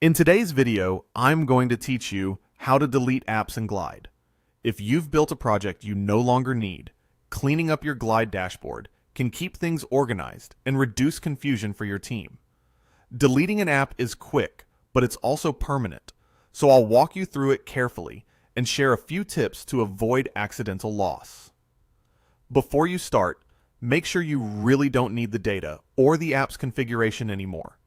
In today's video, I'm going to teach you how to delete apps in Glide. If you've built a project you no longer need, cleaning up your Glide dashboard can keep things organized and reduce confusion for your team. Deleting an app is quick, but it's also permanent, so I'll walk you through it carefully and share a few tips to avoid accidental loss. Before you start, make sure you really don't need the data or the app's configuration anymore.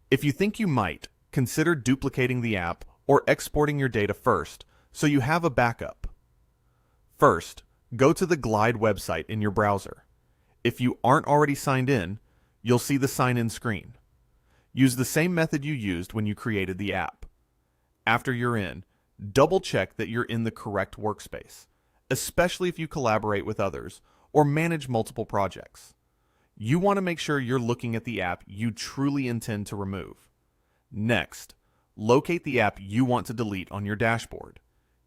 If you think you might, consider duplicating the app or exporting your data first so you have a backup. First, go to the Glide website in your browser. If you aren't already signed in, you'll see the sign-in screen. Use the same method you used when you created the app. After you're in, double-check that you're in the correct workspace, especially if you collaborate with others or manage multiple projects. You want to make sure you're looking at the app you truly intend to remove. Next, locate the app you want to delete on your dashboard.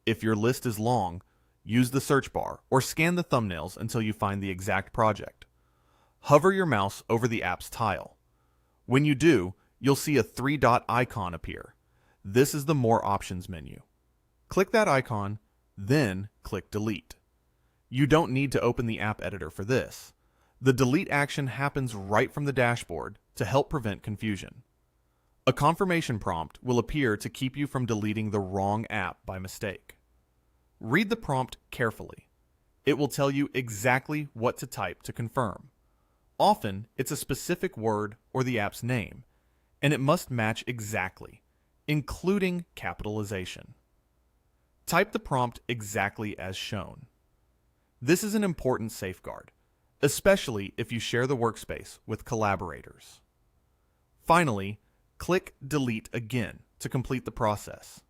If your list is long, use the search bar or scan the thumbnails until you find the exact project. Hover your mouse over the app's tile. When you do, you'll see a three-dot icon appear. This is the More Options menu. Click that icon, then click Delete. You don't need to open the app editor for this. The delete action happens right from the dashboard to help prevent confusion. A confirmation prompt will appear to keep you from deleting the wrong app by mistake. Read the prompt carefully. It will tell you exactly what to type to confirm. Often, it's a specific word or the app's name, and it must match exactly, including capitalization. Type the prompt exactly as shown. This is an important safeguard, especially if you share the workspace with collaborators. Finally, click Delete again to complete the process.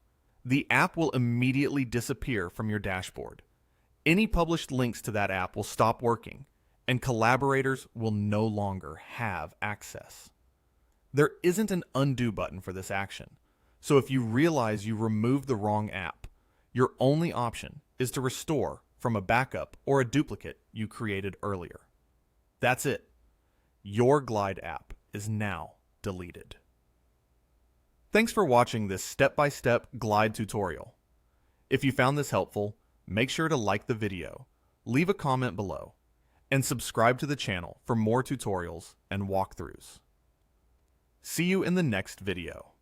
The app will immediately disappear from your dashboard. Any published links to that app will stop working, and collaborators will no longer have access. There isn't an undo button for this action, so if you realize you removed the wrong app, your only option is to restore from a backup or a duplicate you created earlier. That's it. Your Glide app is now deleted. Thanks for watching this step-by-step Glide tutorial. If you found this helpful, make sure to like the video, leave a comment below, and subscribe to the channel for more tutorials and walkthroughs. See you in the next video.